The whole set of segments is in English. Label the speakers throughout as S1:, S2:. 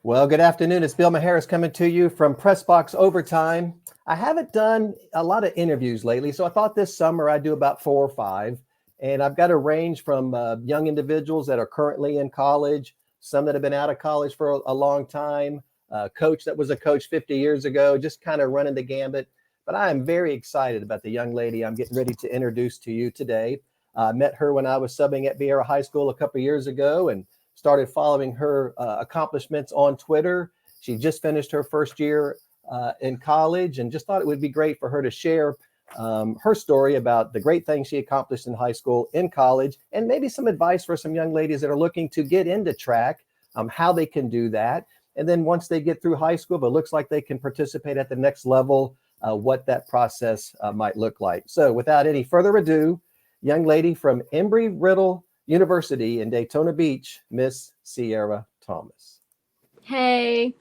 S1: Well, good afternoon. It's Bill Maharis coming to you from Pressbox Overtime. I haven't done a lot of interviews lately, so I thought this summer I'd do about 4 or 5. And I've got a range from young individuals that are currently in college, some that have been out of college for a long time, a coach that was a coach 50 years ago, just kind of running the gambit. But I am very excited about the young lady I'm getting ready to introduce to you today. I met her when I was subbing at Viera High School a couple of years ago, and started following her accomplishments on Twitter. She just finished her first year in college, and just thought it would be great for her to share her story about the great things she accomplished in high school, in college, and maybe some advice for some young ladies that are looking to get into track, how they can do that. And then once they get through high school, but looks like they can participate at the next level, what that process might look like. So without any further ado, young lady from Embry-Riddle University in Daytona Beach, Miss Ciara Thomas.
S2: Hey,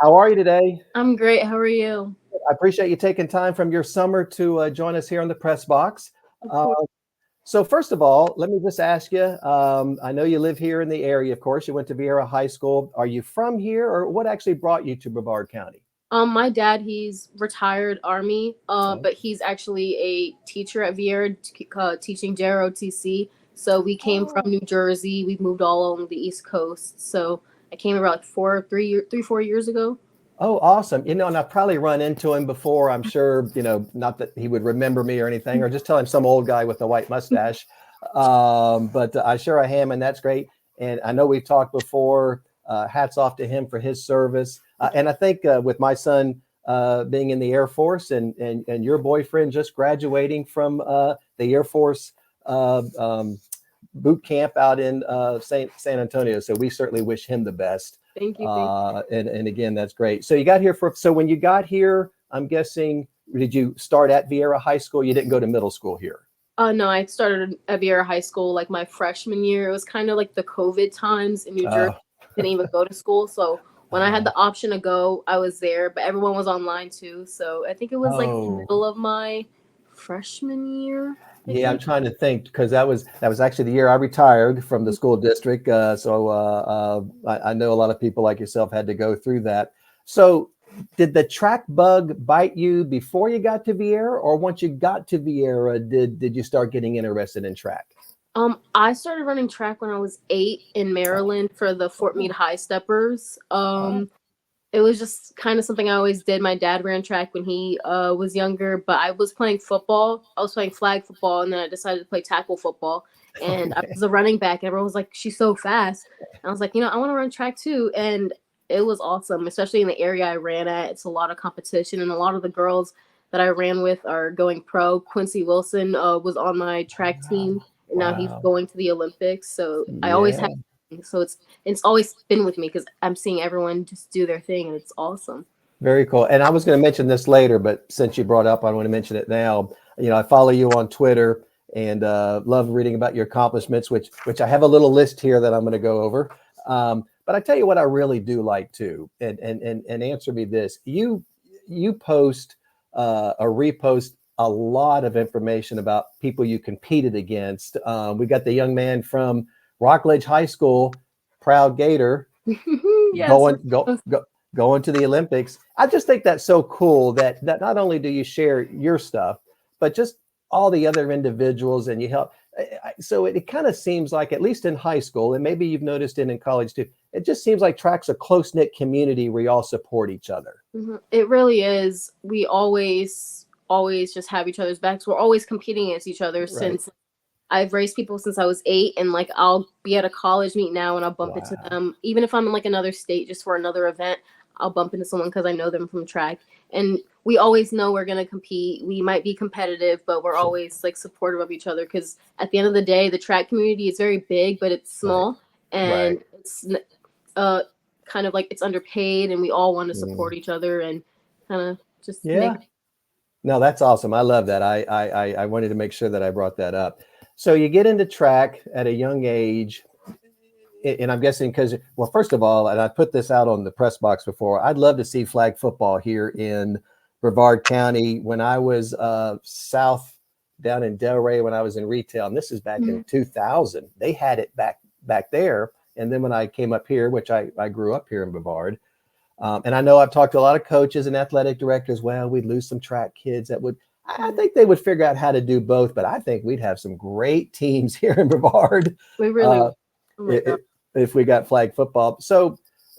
S1: How are you today?
S2: I'm great. How are you?
S1: I appreciate you taking time from your summer to join us here on the Press Box.
S2: Of
S1: Uh,
S2: course.
S1: so first of all, let me just ask you, I know you live here in the area, of course. You went to Viera High School. Are you from here, or what actually brought you to Brevard County?
S2: My dad, he's retired Army,
S1: Oh,
S2: but he's actually a teacher at Viera, teaching JROTC. So we came from
S1: oh,
S2: New Jersey. We moved all along the East Coast. So I came about like 4 years ago.
S1: oh, awesome. And I've probably run into him before. I'm sure, not that he would remember me or anything, or just tell him some old guy with a white mustache. But I sure I am, and that's great. And I know we've talked before. Hats off to him for his service. And I think with my son being in the Air Force, and your boyfriend just graduating from the Air Force uh, um, boot camp out in San Antonio. So we certainly wish him the best.
S2: Thank you. Thank you.
S1: And again, that's great. So you got here so when you got here, I'm guessing, did you start at Viera High School? You didn't go to middle school here.
S2: No, I started at Viera High School like my freshman year. It was kind of like the COVID times in New Jersey.
S1: Uh,
S2: Didn't even go to school. So when I had
S1: uh,
S2: the option to go, I was there, but everyone was online too. So I think it was like the
S1: oh,
S2: middle of my freshman year, I
S1: yeah. I'm
S2: think.
S1: trying to think because that was actually the year I retired from the school district. I know a lot of people like yourself had to go through that. So did the track bug bite you before you got to Viera, or once you got to Viera, did you start getting interested in track?
S2: I started running track when I was 8 in Maryland for the Fort Meade High Steppers.
S1: Oh,
S2: It was just kind of something I always did. My dad ran track when he was younger, but I was playing football. I was playing flag football, and then I decided to play tackle football. And I
S1: okay.
S2: was a running back, and everyone was like, "She's so fast." And I was like, I want to run track too. And it was awesome, especially in the area I ran at. It's a lot of competition, and a lot of the girls that I ran with are going pro. Quincy Wilson was on my track team, and now he's
S1: Wow.
S2: going to the Olympics. So I always
S1: Yeah.
S2: have. So it's always been with me because I'm seeing everyone just do their thing, and it's awesome.
S1: Very cool. And I was going to mention this later, but since you brought it up, I want to mention it now. I follow you on Twitter and love reading about your accomplishments, which I have a little list here that I'm going to go over. But I tell you what, I really do like too, and answer me this: you post or repost a lot of information about people you competed against. We got the young man from Rockledge High School, proud Gator,
S2: Yes,
S1: going going to the Olympics. I just think that's so cool that not only do you share your stuff, but just all the other individuals, and you help. So it kind of seems like, at least in high school, and maybe you've noticed it in college too, it just seems like track's a close knit community where you all support each other.
S2: It really is. We always just have each other's backs. We're always competing against each other
S1: Right.
S2: since I've raced people since I was 8, and like I'll be at a college meet now and I'll bump into
S1: Wow.
S2: them. Even if I'm in like another state just for another event, I'll bump into someone because I know them from track. And we always know we're gonna compete. We might be competitive, but we're
S1: Sure.
S2: always like supportive of each other because at the end of the day, the track community is very big, but it's
S1: Right.
S2: small and
S1: Right.
S2: it's uh kind of like it's underpaid, and we all want to support
S1: Mm.
S2: each other and kind of just make.
S1: Yeah. No, that's awesome. I love that. I wanted to make sure that I brought that up. So you get into track at a young age, and I'm guessing because, well, first of all, and I put this out on the press box before, I'd love to see flag football here in Brevard County. When I was south down in Delray, when I was in retail, and this is back in 2000, they had it back there. And then when I came up here, which I grew up here in Brevard, And I know I've talked to a lot of coaches and athletic directors. Well, we'd lose some track kids that would, I think they would figure out how to do both, but I think we'd have some great teams here in Brevard.
S2: We really, oh my God.
S1: If we got flag football. So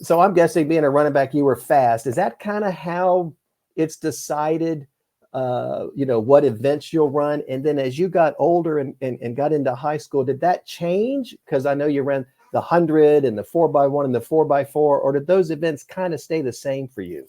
S1: I'm guessing being a running back, you were fast. Is that kind of how it's decided, what events you'll run? And then as you got older and got into high school, did that change? Because I know you ran the 100 and the 4x1 and the 4x4, or did those events kind of stay the same for you?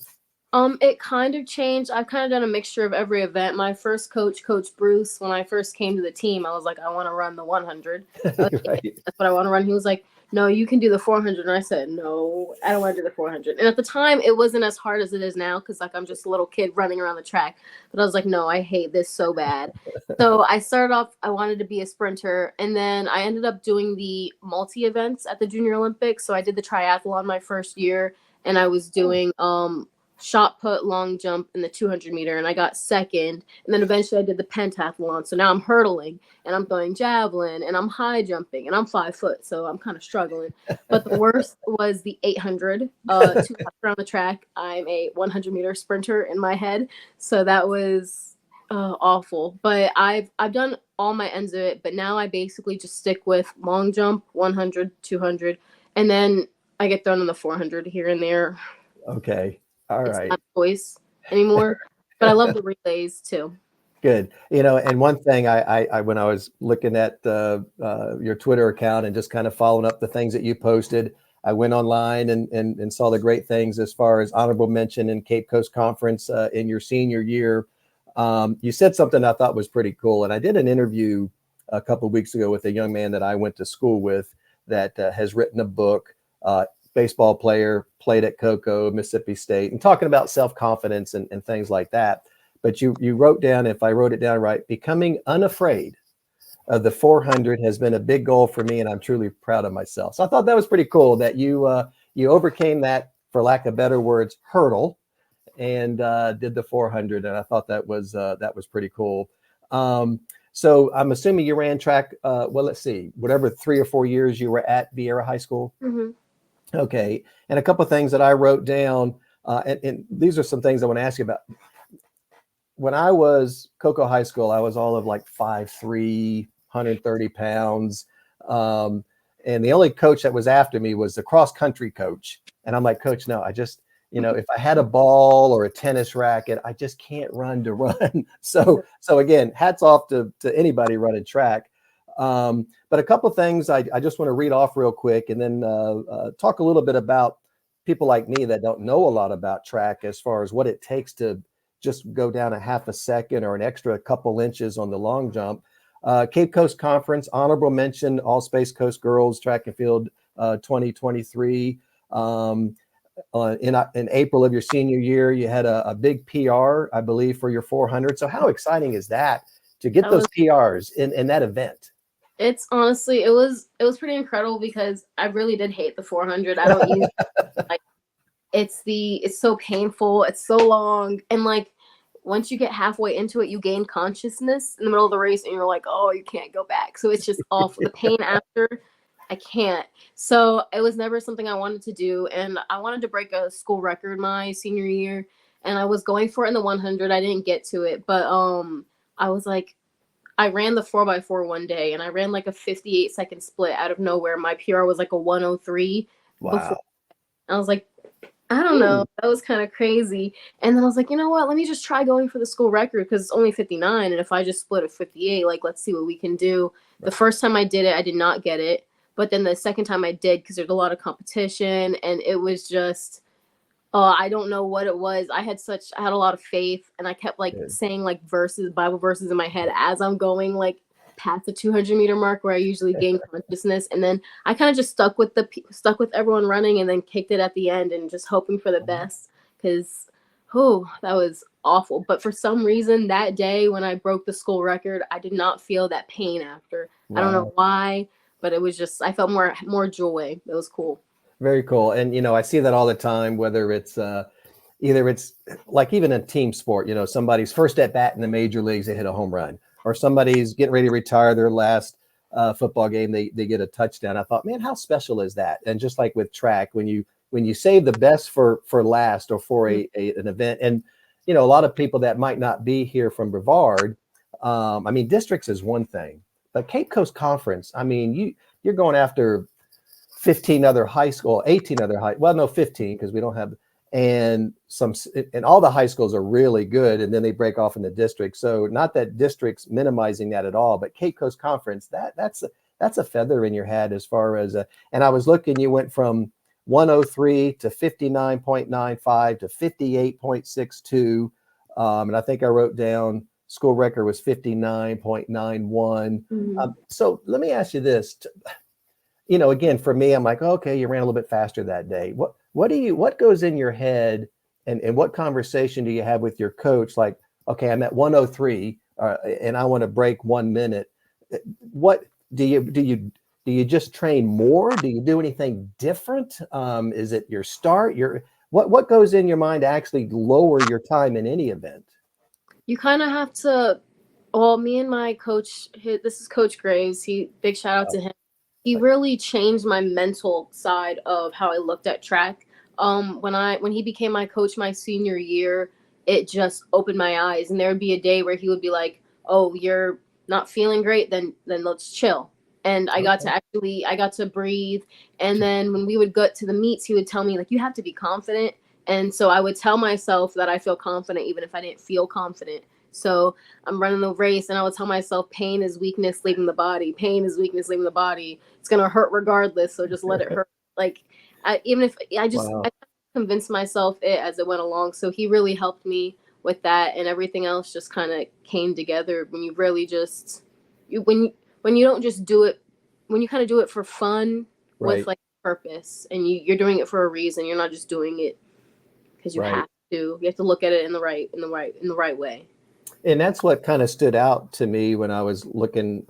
S2: It kind of changed. I've kind of done a mixture of every event. My first coach, Coach Bruce, when I first came to the team, I was like, I want to run the 100. Okay,
S1: Right.
S2: that's what I want to run. He was like, no, you can do the 400. And I said, no, I don't want to do the 400. And at the time, it wasn't as hard as it is now because like I'm just a little kid running around the track. But I was like, no, I hate this so bad. So I started off, I wanted to be a sprinter. And then I ended up doing the multi-events at the Junior Olympics. So I did the triathlon my first year, and I was doing shot put, long jump, and the 200 meter, and I got second. And then eventually I did the pentathlon. So now I'm hurdling and I'm throwing javelin and I'm high jumping and I'm 5 foot, so I'm kind of struggling. But the worst was the 800. 2 laps around the track. I'm a 100 meter sprinter in my head, so that was awful. But I've done all my ends of it. But now I basically just stick with long jump, 100, 200, and then I get thrown in the 400 here and there.
S1: Okay. All right.
S2: It's not a choice anymore, but I love the relays too.
S1: Good. And one thing I when I was looking at your Twitter account and just kind of following up the things that you posted, I went online and saw the great things as far as honorable mention in Cape Coast Conference in your senior year. You said something I thought was pretty cool. And I did an interview a couple of weeks ago with a young man that I went to school with that has written a book, baseball player, played at Cocoa, Mississippi State, and talking about self-confidence and things like that. But you wrote down, if I wrote it down right, becoming unafraid of the 400 has been a big goal for me, and I'm truly proud of myself. So I thought that was pretty cool that you overcame that, for lack of better words, hurdle, and did the 400. And I thought that was pretty cool. So I'm assuming you ran track. Well, let's see, whatever 3 or 4 years you were at Viera High School.
S2: Mm-hmm.
S1: Okay. And a couple of things that I wrote down, and these are some things I want to ask you about. When I was Cocoa High School, I was all of like 5'3", 130 pounds. And the only coach that was after me was the cross country coach. And I'm like, Coach, no, I just, if I had a ball or a tennis racket, I just can't run to run. So again, hats off to anybody running track. But a couple of things I just want to read off real quick, and then talk a little bit about people like me that don't know a lot about track as far as what it takes to just go down a half a second or an extra couple inches on the long jump. Cape Coast Conference, honorable mention, All Space Coast Girls Track and Field 2023. In April of your senior year, you had a big PR, I believe, for your 400. So how exciting is that to get those PRs in that event?
S2: It's honestly, it was pretty incredible because I really did hate the 400. I don't use like it's so painful, it's so long, and like once you get halfway into it, you gain consciousness in the middle of the race, and you're like, oh, you can't go back. So it's just awful. The pain after, I can't. So it was never something I wanted to do, and I wanted to break a school record my senior year, and I was going for it in the 100. I didn't get to it, but I was like, I ran the 4x4 one day, and I ran like a 58-second split out of nowhere. My PR was like a 103.
S1: Wow.
S2: Before. I was like, I don't know. That was kind of crazy. And then I was like, you know what? Let me just try going for the school record because it's only 59. And if I just split a 58, like, let's see what we can do. Right. The first time I did it, I did not get it. But then the second time I did, because there's a lot of competition, and it was just, I don't know what it was. I had a lot of faith, and I kept like saying like Bible verses in my head as I'm going like past the 200 meter mark where I usually gain consciousness. And then I kind of just stuck with everyone running, and then kicked it at the end and just hoping for the best, because that was awful. But for some reason that day when I broke the school record, I did not feel that pain after. Wow. I don't know why, but it was just, I felt more joy. It was cool.
S1: Very cool. And, I see that all the time, whether it's either it's like even a team sport, somebody's first at bat in the major leagues, they hit a home run, or somebody's getting ready to retire their last football game, they get a touchdown. I thought, man, how special is that? And just like with track, when you when you save the best for last, or for an event. And, you know, a lot of people that might not be here from Brevard, I mean, districts is one thing, but Cape Coast Conference, I mean, you're going after 15 other high school, 18 other well, no, 15, because we don't have, and all the high schools are really good, and then they break off in the district. So not that districts minimizing that at all, but Cape Coast Conference, that's a feather in your hat as far as and I was looking, you went from 103 to 59.95 to 58.62, and I think I wrote down school record was 59.91. So let me ask you this. You know, again, for me, I'm like, okay, you ran a little bit faster that day. What goes in your head, and what conversation do you have with your coach? Like, okay, I'm at 103, and I want to break 1 minute. What do you just train more? Do you do anything different? Is it your start? What goes in your mind to actually lower your time in any event?
S2: You kind of have to. Well, me and my coach, this is Coach Graves. Big shout out to him. He really changed my mental side of how I looked at track. When he became my coach my senior year, it just opened my eyes. And there would be a day where he would be like, "Oh, you're not feeling great, then let's chill." And I got to breathe. And then when we would go to the meets, he would tell me, like, you have to be confident. And so I would tell myself that I feel confident even if I didn't feel confident. So I'm running the race, and I would tell myself, pain is weakness leaving the body. Pain is weakness leaving the body. It's going to hurt regardless, so just let it hurt. Like, even if I convinced myself it as it went along. So he really helped me with that, and everything else just kind of came together when you really just, when you don't just do it, when you kind of do it for fun with like purpose, and you're doing it for a reason. You're not just doing it because you have to. You have to look at it in the right way.
S1: And that's what kind of stood out to me when I was looking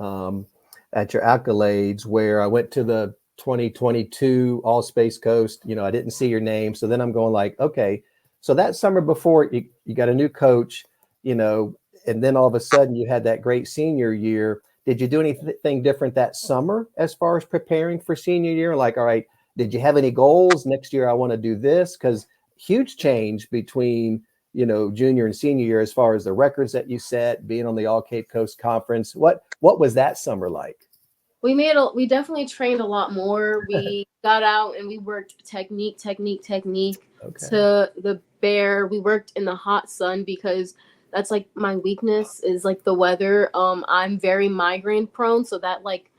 S1: at your accolades, where I went to the 2022 All Space Coast. You know, I didn't see your name. So then I'm going like, okay, so that summer before you got a new coach, you know, and then all of a sudden you had that great senior year. Did you do anything different that summer as far as preparing for senior year? Like, all right, did you have any goals next year? I want to do this, because huge change between, you know, junior and senior year as far as the records that you set, being on the All Cape Coast Conference. What was that summer like?
S2: We definitely trained a lot more. We got out and we worked technique to the bear. We worked in the hot sun because that's like my weakness is like the weather. I'm very migraine prone, so that like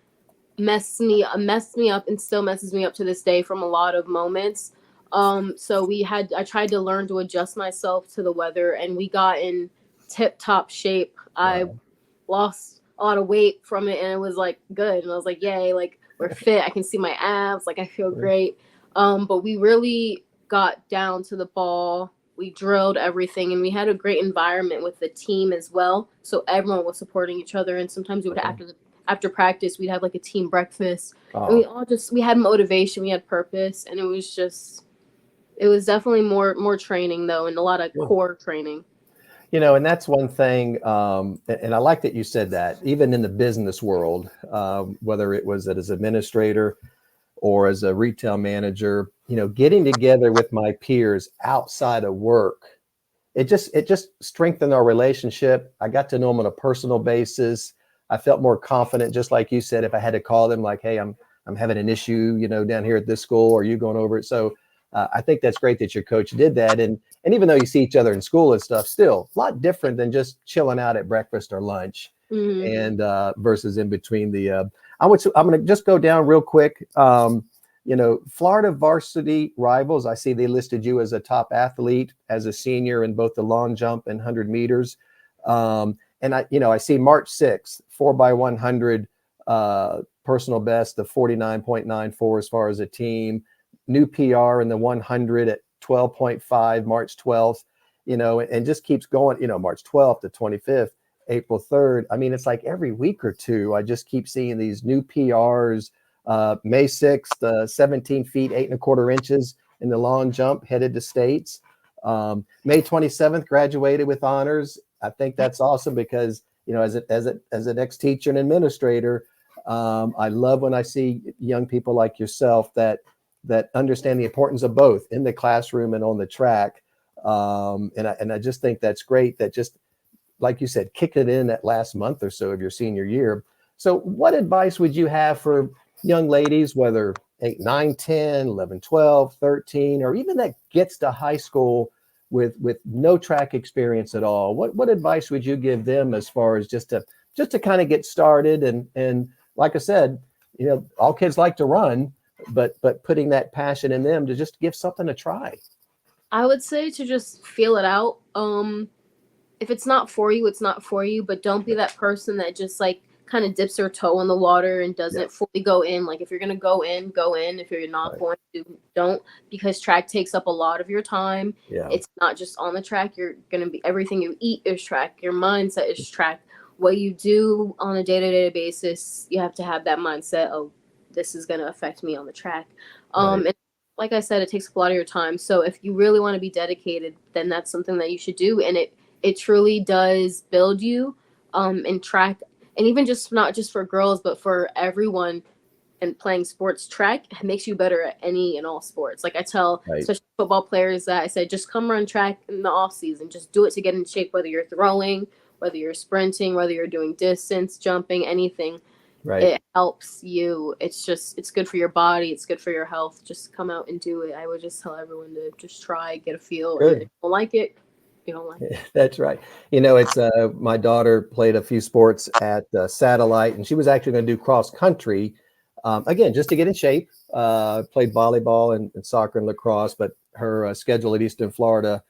S2: messed me up and still messes me up to this day from a lot of moments. So I tried to learn to adjust myself to the weather, and we got in tip top shape. I lost a lot of weight from it, and it was like good. And I was like, yay, like we're fit. I can see my abs. Like I feel great. But we really got down to the ball. We drilled everything, and we had a great environment with the team as well. So everyone was supporting each other. And sometimes we would after practice, we'd have like a team breakfast. And we had motivation, we had purpose, and it was definitely more training though, and a lot of core training.
S1: You know, and that's one thing, and I like that you said that, even in the business world, whether it was as administrator or as a retail manager, you know, getting together with my peers outside of work, it just strengthened our relationship. I got to know them on a personal basis. I felt more confident, just like you said, if I had to call them like, hey, I'm having an issue, you know, down here at this school, or you going over it. So I think that's great that your coach did that. And even though you see each other in school and stuff, still a lot different than just chilling out at breakfast or lunch, and versus in between the, I'm going to just go down real quick. You know, Florida varsity rivals, I see they listed you as a top athlete as a senior in both the long jump and 100 meters. And I see March 6th, 4x100 personal best of 49.94 as far as a team. New PR in the 100 at 12.5, March 12th, you know, and just keeps going, you know, March 12th to 25th, April 3rd. I mean, it's like every week or two, I just keep seeing these new PRs. May 6th, 17 feet, 8¼ inches in the long jump, headed to states. May 27th, graduated with honors. I think that's awesome because, you know, as an ex-teacher and administrator, I love when I see young people like yourself that that understand the importance of both in the classroom and on the track. And I just think that's great that just, like you said, kick it in that last month or so of your senior year. So what advice would you have for young ladies, whether 8, 9, 10, 11, 12, 13, or even that gets to high school with no track experience at all? What advice would you give them as far as just to kind of get started? And like I said, all kids like to run, but putting that passion in them to just give something a try.
S2: I would say to just feel it out. If it's not for you, it's not for you, but don't be that person that just like kind of dips her toe in the water and doesn't fully go in. Like if you're going to go in, go in. If you're not going to, don't, because track takes up a lot of your time.
S1: Yeah.
S2: It's not just on the track. You're going to be, everything you eat is track. Your mindset is track. What you do on a day-to-day basis, you have to have that mindset of this is going to affect me on the track. And like I said, it takes up a lot of your time. So if you really want to be dedicated, then that's something that you should do. And it truly does build you in track. And even just not just for girls, but for everyone and playing sports, track makes you better at any and all sports. Like I tell especially football players that I said, just come run track in the off season. Just do it to get in shape, whether you're throwing, whether you're sprinting, whether you're doing distance, jumping, anything. It helps you. It's good for your body. It's good for your health. Just come out and do it. I would just tell everyone to just try, get a feel. And if you don't like it, you don't like it.
S1: That's right. It's my daughter played a few sports at Satellite, and she was actually going to do cross country, again, just to get in shape. Played volleyball and soccer and lacrosse, but her schedule at Eastern Florida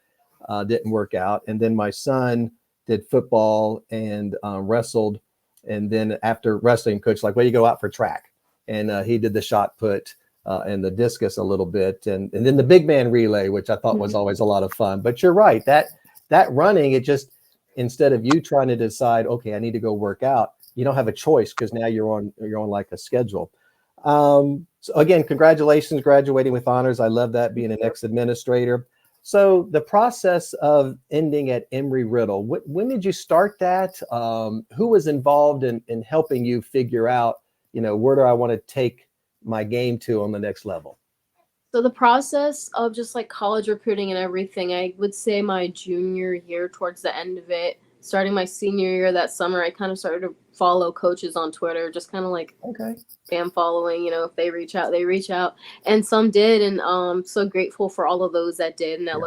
S1: didn't work out. And then my son did football and wrestled. And then after wrestling, coach like, well, you go out for track. And he did the shot put and the discus a little bit. And then the big man relay, which I thought was always a lot of fun. But you're right, that running, it just, instead of you trying to decide, okay, I need to go work out, you don't have a choice because now you're on like a schedule. So again, congratulations graduating with honors. I love that, being an ex-administrator. So the process of ending at Embry-Riddle, when did you start that? Who was involved in helping you figure out, where do I want to take my game to on the next level?
S2: So the process of just like college recruiting and everything, I would say my junior year, towards the end of it, starting my senior year that summer, I kind of started to follow coaches on Twitter, just kind of like spam following, if they reach out, they reach out. And some did. And I'm so grateful for all of those that did and that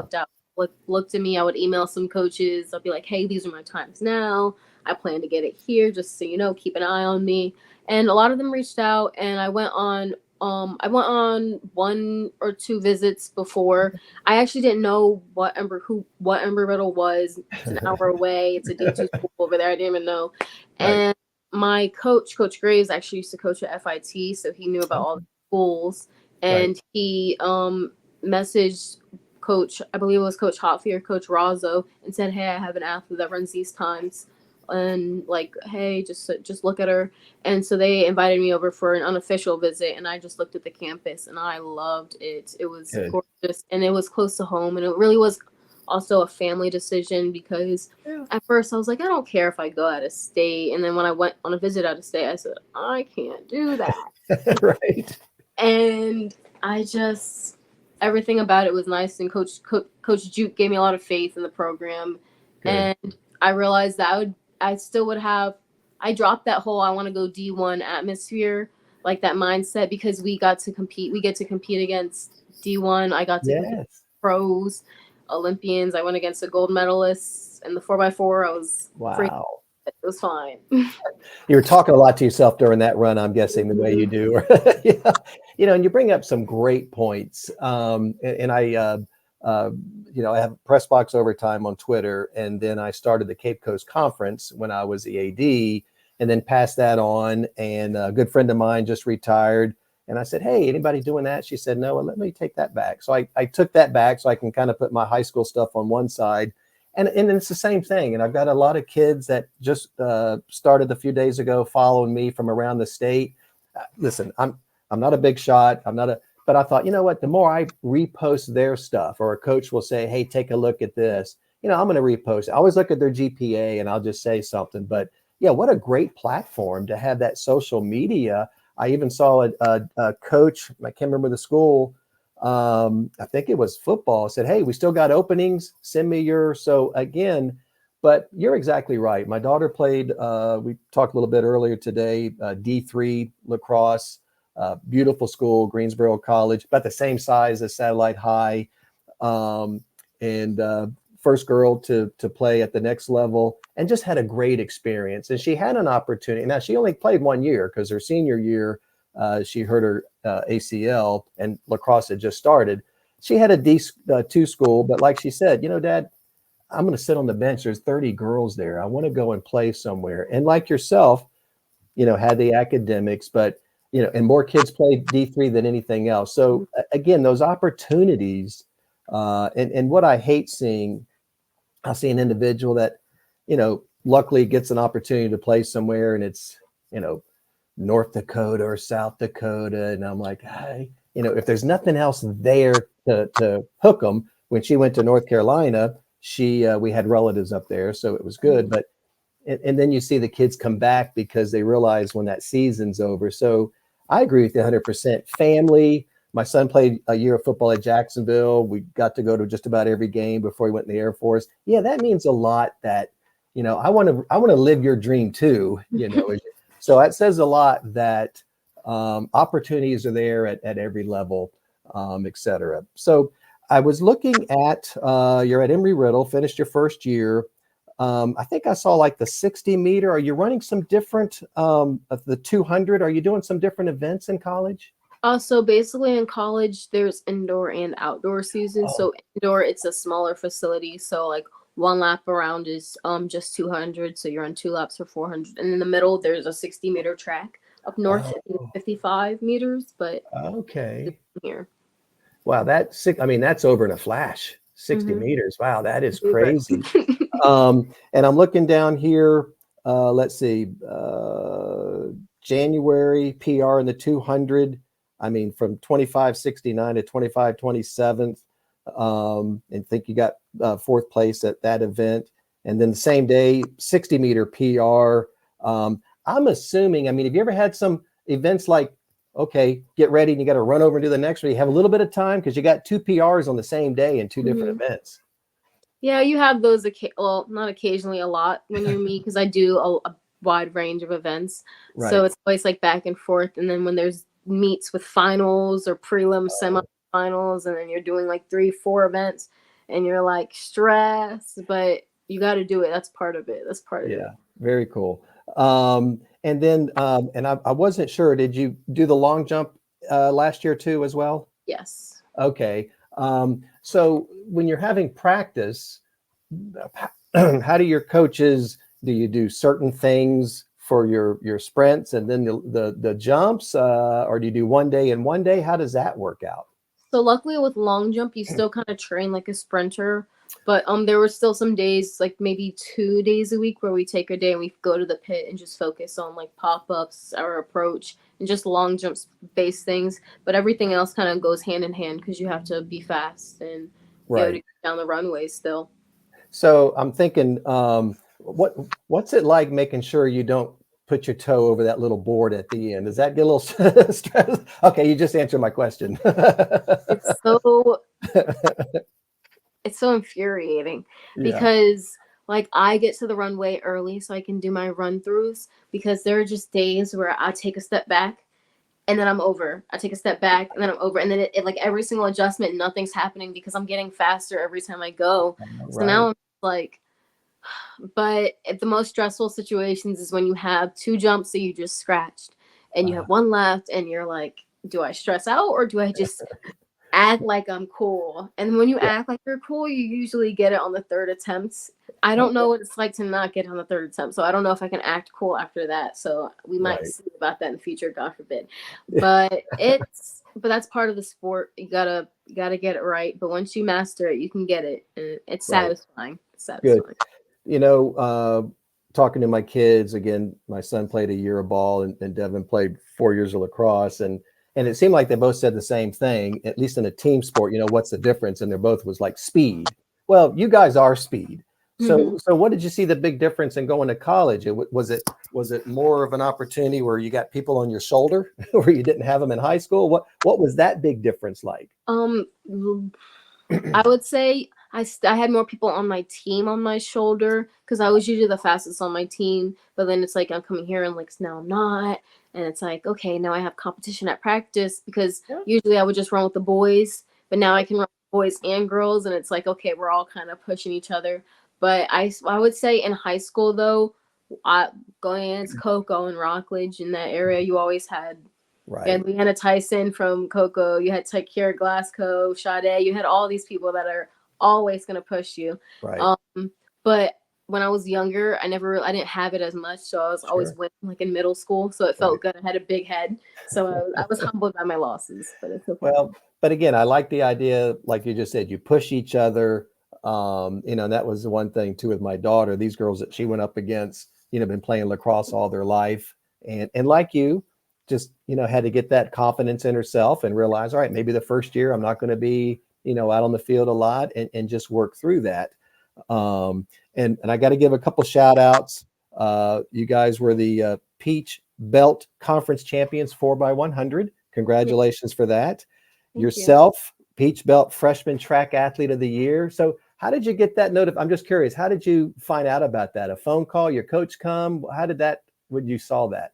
S2: looked at me. I would email some coaches. I'll be like, hey, these are my times now. I plan to get it here, just so keep an eye on me. And a lot of them reached out, and I went on 1 or 2 visits before. I actually didn't know what Embry-Riddle was. It's an hour away. It's a D2 school over there. I didn't even know. And my Coach Graves, actually used to coach at FIT, so he knew about all the schools. And he messaged Coach, I believe it was Coach Hotfie or Coach Razzo, and said, hey, I have an athlete that runs these times. And like, hey, just look at her. And so they invited me over for an unofficial visit, and I just looked at the campus and I loved it. It was gorgeous, and it was close to home, and it really was also a family decision, because at first I was like, I don't care if I go out of state. And then when I went on a visit out of state, I said, I can't do that. And I just, everything about it was nice. And Coach Juke gave me a lot of faith in the program. And I realized that I dropped that whole I want to go D1 atmosphere, like that mindset, because we get to compete against D1. I got to compete pros, Olympians. I went against the gold medalists in the 4x4. I was it was fine.
S1: You were talking a lot to yourself during that run, I'm guessing, the way you do. And you bring up some great points. And I I have Press Box Overtime on Twitter, and then I started the Cape Coast Conference when I was the AD, and then passed that on. And a good friend of mine just retired, and I said, hey, anybody doing that? She said, no. Well, let me take that back. So I took that back so I can kind of put my high school stuff on one side. And it's the same thing. And I've got a lot of kids that just started a few days ago following me from around the state. Listen, I'm not a big shot. But I thought, you know what, the more I repost their stuff, or a coach will say, hey, take a look at this, I'm going to repost. I always look at their GPA and I'll just say something. But yeah, what a great platform to have that social media. I even saw a coach, I can't remember the school, I think it was football, said, hey, we still got openings. Send me so again, but you're exactly right. My daughter played, we talked a little bit earlier today, D3 lacrosse, beautiful school, Greensboro College, about the same size as Satellite High. And first girl to play at the next level, and just had a great experience. And she had an opportunity. Now, she only played 1 year because her senior year, she hurt her ACL, and lacrosse had just started. She had a D2 school, but like she said, Dad, I'm going to sit on the bench. There's 30 girls there. I want to go and play somewhere. And like yourself, had the academics, but, and more kids played D3 than anything else. So again, those opportunities, and what I hate seeing, I'll see an individual that, luckily gets an opportunity to play somewhere, and it's, North Dakota or South Dakota. And I'm like, hey, if there's nothing else there to hook them. When she went to North Carolina, we had relatives up there, so it was good. But, and then you see the kids come back because they realize when that season's over. So I agree with you 100%. Family. My son played a year of football at Jacksonville. We got to go to just about every game before he went in the Air Force. Yeah, that means a lot that, I want to live your dream too, So that says a lot that opportunities are there at every level, et cetera. So I was looking at, you're at Embry-Riddle, finished your first year. I think I saw like the 60 meter. Are you running some different, of the 200? Are you doing some different events in college?
S2: So basically in college, there's indoor and outdoor season. So indoor, it's a smaller facility. So like one lap around is just 200. So you're on 2 laps for 400. And in the middle, there's a 60-meter track. Up north, I think 55 meters, but
S1: okay.
S2: Here.
S1: Wow, that's over in a flash. 60 meters. Wow, that is crazy. And I'm looking down here. Let's see. January PR in the 200. From 25.69 to 25.27. And think you got fourth place at that event. And then the same day, 60 meter PR. I'm assuming, have you ever had some events like, okay, get ready and you got to run over and do the next one? You have a little bit of time because you got 2 PRs on the same day in 2 different events.
S2: Yeah, you have those, well, not occasionally, a lot when you're me, because I do a wide range of events. Right. So it's always like back and forth. And then when there's meets with finals or prelims, semifinals, and then you're doing like 3-4 events and you're like stressed, but you got to do it. That's part of it. That's part of it.
S1: Yeah, very cool. And then, and I wasn't sure, did you do the long jump last year too as well?
S2: Yes.
S1: Okay. So when you're having practice, how do your coaches, do you do certain things for your sprints and then the jumps, or do you do one day and one day? How does that work out?
S2: So luckily with long jump, you still kind of train like a sprinter, but there were still some days, like maybe 2 days a week, where we take a day and we go to the pit and just focus on like pop-ups, our approach, and just long jumps based things. But everything else kind of goes hand in hand because you have to be fast and be able to get down the runway still.
S1: So I'm thinking, what's it like making sure you don't put your toe over that little board at the end? Does that get a little stressed? Okay, you just answered my question.
S2: It's so infuriating because like I get to the runway early so I can do my run throughs, because there are just days where I take a step back and then I'm over. I take a step back and then I'm over. And then it like every single adjustment, nothing's happening because I'm getting faster every time I go. So now I'm like, but the most stressful situations is when you have 2 jumps that you just scratched and you have 1 left and you're like, do I stress out or do I just act like I'm cool? And when you act like you're cool, you usually get it on the 3rd attempt. I don't know what it's like to not get on the 3rd attempt. So I don't know if I can act cool after that. So we might see about that in the future, God forbid. But that's part of the sport. You gotta get it right. But once you master it, you can get it. And it's satisfying. It's satisfying.
S1: Good. Talking to my kids again, my son played a year of ball and Devin played 4 years of lacrosse, and it seemed like they both said the same thing, at least in a team sport. What's the difference? And they're both was like speed. Well, you guys are speed,
S2: Hmm.
S1: So what did you see the big difference in going to college? Was it more of an opportunity where you got people on your shoulder where you didn't have them in high school? What was that big difference like?
S2: Um, I would say I had more people on my team on my shoulder because I was usually the fastest on my team. But then it's like I'm coming here and like now I'm not, and it's like okay now I have competition at practice because
S1: Yeah.
S2: usually I would just run with the boys, but now I can run with boys and girls, and it's like okay we're all kind of pushing each other. But I would say in high school though, I, going against Coco and Rockledge in that area, you always had you
S1: Right.
S2: had Leanna Tyson from Coco. You had Kiera Glasgow, Sade. You had all these people that are always going to push you.
S1: Right.
S2: Um, but when I was younger, I didn't have it as much. So I was always
S1: Sure.
S2: winning, like in middle school. So it
S1: Right.
S2: felt good. I had a big head. So I was humbled by my losses, but it's okay.
S1: Well, but again, I like the idea, like you just said, you push each other. And that was the one thing too with my daughter. These girls that she went up against, been playing lacrosse all their life, and like you, just had to get that confidence in herself and realize, all right, maybe the first year I'm not going to be, out on the field a lot, and just work through that. And I got to give a couple shout outs. You guys were the Peach Belt Conference champions 4x100.
S2: Yeah,
S1: Congratulations for that.
S2: thank you.
S1: Yourself, Peach Belt Freshman Track Athlete of the Year. So how did you get that note? I'm just curious. How did you find out about that? A phone call, your coach come? How did that, when you saw that?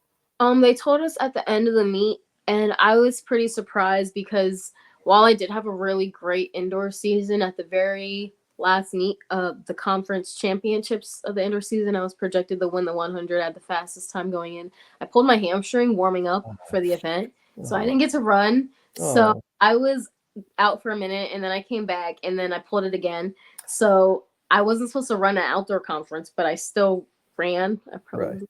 S2: They told us at the end of the meet, and I was pretty surprised because while I did have a really great indoor season at the very last meet of the conference championships of the indoor season, I was projected to win the 100 at the fastest time going in. I pulled my hamstring warming up for the event, so I
S1: Oh,
S2: didn't get to run. So
S1: oh,
S2: I was out for a minute, and then I came back, and then I pulled it again. So I wasn't supposed to run an outdoor conference, but I still ran. I
S1: right.
S2: probably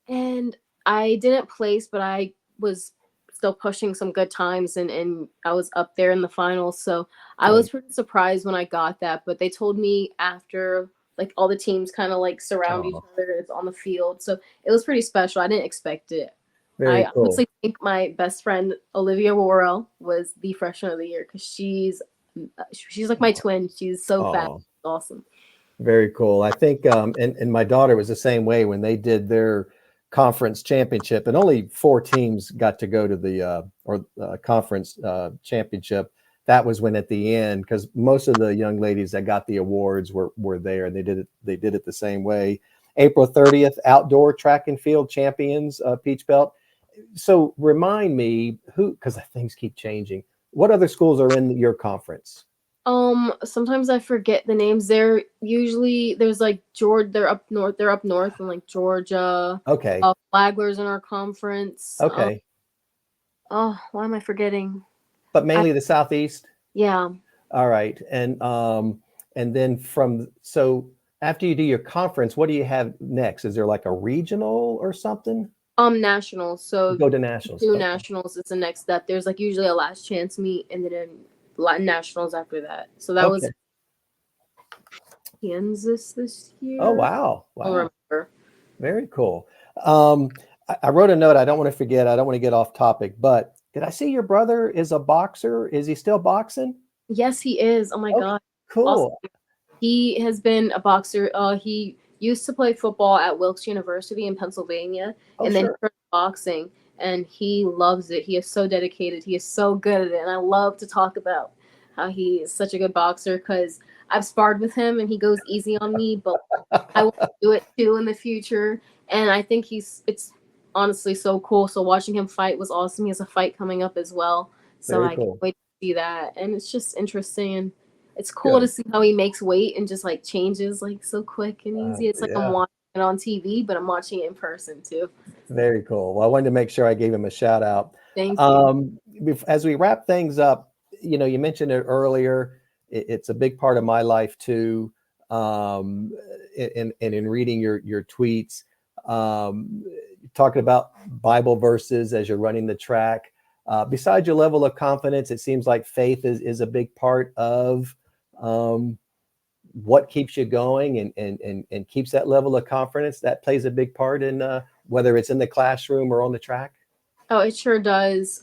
S2: and I didn't place, but I was still pushing some good times and I was up there in the finals. So I
S1: Good.
S2: was pretty surprised when I got that. But they told me after like all the teams kind of like surround each
S1: Oh,
S2: other, it's on the field. So it was pretty special. I didn't expect it.
S1: very
S2: I
S1: cool.
S2: honestly think my best friend Olivia Worrell was the freshman of the year because she's like my twin. She's so fast,
S1: Oh,
S2: awesome.
S1: very cool. I think, and my daughter was the same way when they did their conference championship, and only four teams got to go to the conference championship. That was when at the end, because most of the young ladies that got the awards were there, and they did it the same way. April 30th, outdoor track and field champions, Peach Belt. So remind me who, because things keep changing. What other schools are in your conference?
S2: Sometimes I forget the names. There's like George. They're up north. They're up north in like Georgia.
S1: Okay,
S2: Flaglers in our conference.
S1: okay,
S2: Oh, why am I forgetting?
S1: but
S2: I
S1: mainly the southeast.
S2: yeah.
S1: All right, and then so after you do your conference, what do you have next? Is there like a regional or something?
S2: Nationals. So
S1: Go to nationals.
S2: do
S1: Okay,
S2: nationals is the next step. There's like usually a last chance meet, and then nationals after that. So that was
S1: okay.
S2: Kansas this
S1: Oh
S2: year.
S1: wow,
S2: I don't
S1: wow,
S2: remember.
S1: very cool. Um, I wrote a note. I don't want to forget. I don't want to get off topic, but did I see your brother is a boxer? Is he still boxing?
S2: Yes, he is. Oh my
S1: Okay,
S2: god. Awesome.
S1: cool.
S2: He has been a boxer. He used to play football at Wilkes University in Pennsylvania,
S1: Oh
S2: and then he
S1: sure.
S2: started boxing, and he loves it. He is so dedicated. He is so good at it, and I love to talk about how he is such a good boxer because I've sparred with him, and he goes easy on me, but I want to do it too in the future. And I think it's honestly so cool. So watching him fight was awesome. He has a fight coming up as well. So
S1: Very
S2: I can't
S1: cool.
S2: wait to see that. And it's just interesting and it's cool to
S1: Good.
S2: see how he makes weight and just like changes like so quick and easy. It's like I'm
S1: Yeah.
S2: watching it on TV, but I'm watching it in person too.
S1: Very cool. Well, I wanted to make sure I gave him a shout out.
S2: Thank you.
S1: As we wrap things up, you mentioned it earlier. It's a big part of my life too. And in reading your tweets, talking about Bible verses as you're running the track. Besides your level of confidence, it seems like faith is a big part of what keeps you going and keeps that level of confidence. That plays a big part in whether it's in the classroom or on the track.
S2: Oh, it sure does.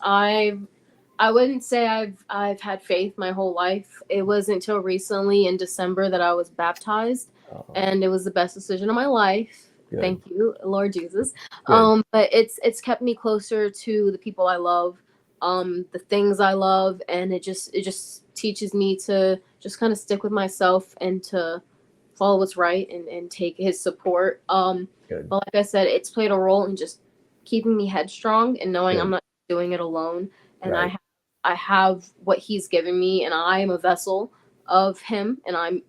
S2: I wouldn't say I've had faith my whole life. It wasn't until recently in December that I was baptized,
S1: Oh,
S2: and it was the best decision of my life.
S1: good,
S2: Thank you, Lord Jesus.
S1: good,
S2: But it's kept me closer to the people I love, the things I love, and it just teaches me to just kind of stick with myself and to follow what's right and take his support.
S1: good,
S2: But like I said, it's played a role in just keeping me headstrong and knowing I'm
S1: good.
S2: not doing it alone, and
S1: Right.
S2: I have what he's given me, and I am a vessel of him, and I'm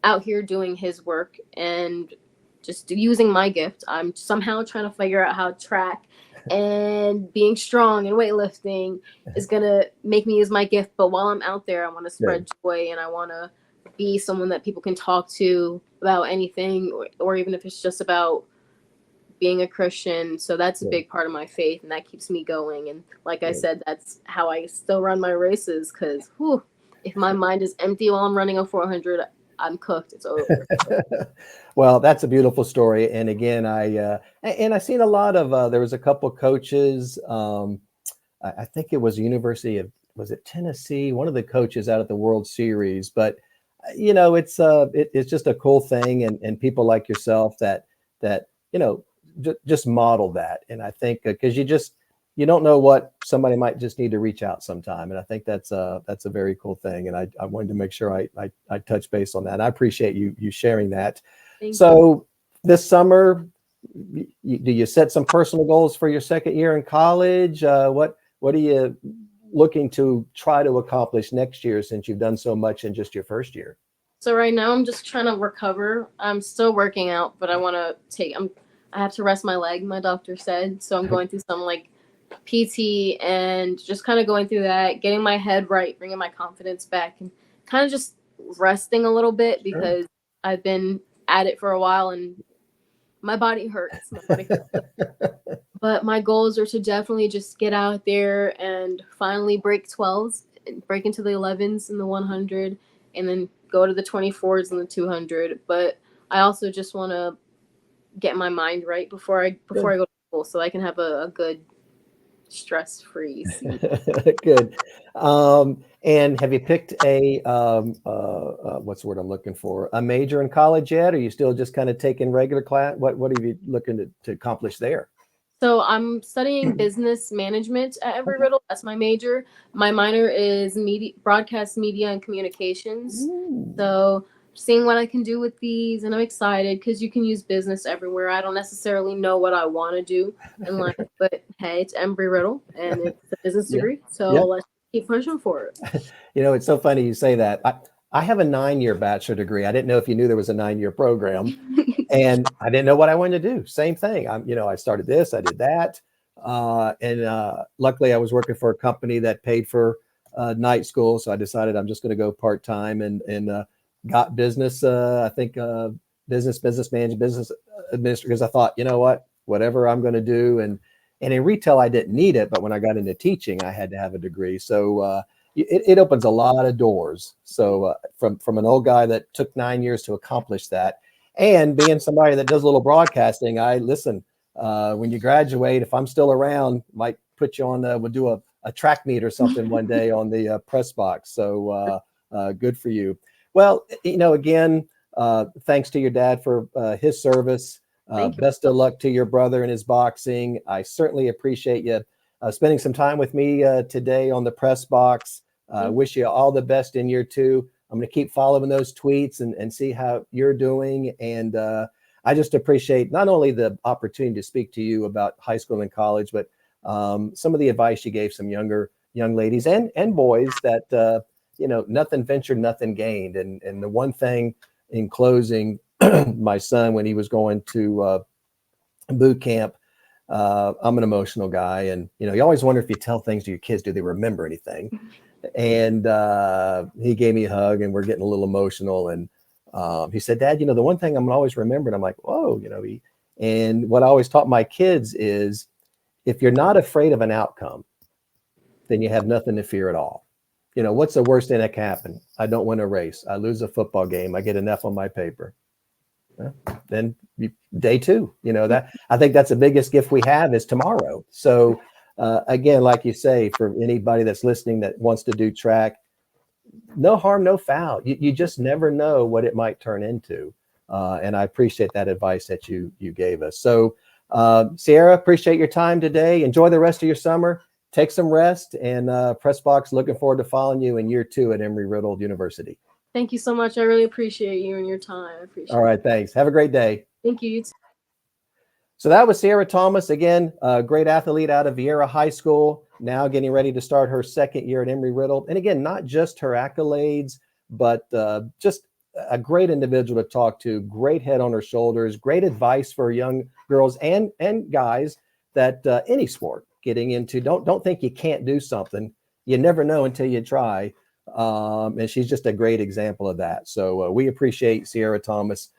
S2: out here doing his work and just using my gift. I'm somehow trying to figure out how track and being strong and weightlifting is gonna make me use my gift. But while I'm out there, I want to
S1: Good.
S2: spread joy and I want to be someone that people can talk to about anything, or even if it's just about being a Christian. So that's a
S1: Good.
S2: big part of my faith, and that keeps me going. And like I
S1: Good.
S2: said, that's how I still run my races. Because if my mind is empty while I'm running a 400, I'm cooked. It's over.
S1: Well, that's a beautiful story. And again, I seen a lot of there was a couple coaches. I think it was University of, was it Tennessee? One of the coaches out at the World Series. But it's just a cool thing, and people like yourself that just model that. And I think because you don't know what somebody might just need to reach out sometime, and I think that's a very cool thing. And I wanted to make sure I touch base on that. I appreciate you sharing that.
S2: Thank you.
S1: So this summer, do you set some personal goals for your second year in college? What are you looking to try to accomplish next year, since you've done so much in just your first year?
S2: So right now I'm just trying to recover. I'm still working out, but I have to rest my leg, my doctor said. So I'm going through some like PT and just kind of going through that, getting my head right, bringing my confidence back, and kind of just resting a little bit
S1: Sure.
S2: because I've been at it for a while and my body hurts. My body hurts. But my goals are to definitely just get out there and finally break 12s, break into the 11s and the 100, and then go to the 24s and the 200. But I also just want to get my mind right before
S1: Good.
S2: I go to school, so I can have a good stress-free season.
S1: Good. And have you picked what's the word I'm looking for? A major in college yet? Or are you still just kind of taking regular class? What are you looking to accomplish there?
S2: So I'm studying business management at
S1: Okay.
S2: Embry-Riddle. That's my major. My minor is broadcast media and communications.
S1: Ooh.
S2: So seeing what I can do with these, and I'm excited because you can use business everywhere. I don't necessarily know what I want to do in life, but hey, it's Embry-Riddle and it's a business
S1: Yeah.
S2: degree. So
S1: Yeah.
S2: let's keep pushing for it.
S1: It's so funny you say that. I have a 9-year bachelor degree. I didn't know if you knew there was a 9-year program, and I didn't know what I wanted to do. Same thing. I started this, I did that. And luckily I was working for a company that paid for night school. So I decided I'm just going to go part-time and got business, I think business management, business administrator, because I thought, you know what, whatever I'm going to do. And in retail, I didn't need it. But when I got into teaching, I had to have a degree. So it opens a lot of doors. So from an old guy that took 9 years to accomplish that, and being somebody that does a little broadcasting, I listen. When you graduate, if I'm still around, might put you on. We'll do a track meet or something one day on the press box. So good for you. Well, again, thanks to your dad for his service.
S2: Thank you.
S1: Best of luck to your brother in his boxing. I certainly appreciate you spending some time with me today on the press box. Wish you all the best in year 2. I'm going to keep following those tweets and see how you're doing. And I just appreciate not only the opportunity to speak to you about high school and college, but some of the advice you gave some young ladies and boys that, nothing ventured, nothing gained. And the one thing in closing, my son, when he was going to boot camp, I'm an emotional guy. And, you always wonder if you tell things to your kids, do they remember anything? And he gave me a hug, and we're getting a little emotional. And he said, Dad, the one thing I'm always remembering. I'm like, whoa, and what I always taught my kids is, if you're not afraid of an outcome, then you have nothing to fear at all. What's the worst thing that can happen? I don't win a race. I lose a football game. I get an F on my paper. Then day 2, that I think that's the biggest gift we have is tomorrow. So again, like you say, for anybody that's listening that wants to do track, no harm, no foul. You just never know what it might turn into. And I appreciate that advice that you gave us. So, Ciara, appreciate your time today. Enjoy the rest of your summer. Take some rest, and Pressbox looking forward to following you in year 2 at Embry-Riddle University.
S2: Thank you so much. I really appreciate you and your time. I appreciate it.
S1: All right, thanks. Have a great day.
S2: Thank you. You too.
S1: So that was Ciara Thomas, again, a great athlete out of Viera High School, now getting ready to start her second year at Embry-Riddle. And again, not just her accolades, but just a great individual to talk to, great head on her shoulders, great advice for young girls and guys that any sport getting into, don't think you can't do something. You never know until you try. And she's just a great example of that. So we appreciate Ciara Thomas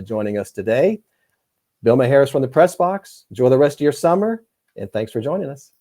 S1: joining us today. Vilma Harris from the Press Box. Enjoy the rest of your summer, and thanks for joining us.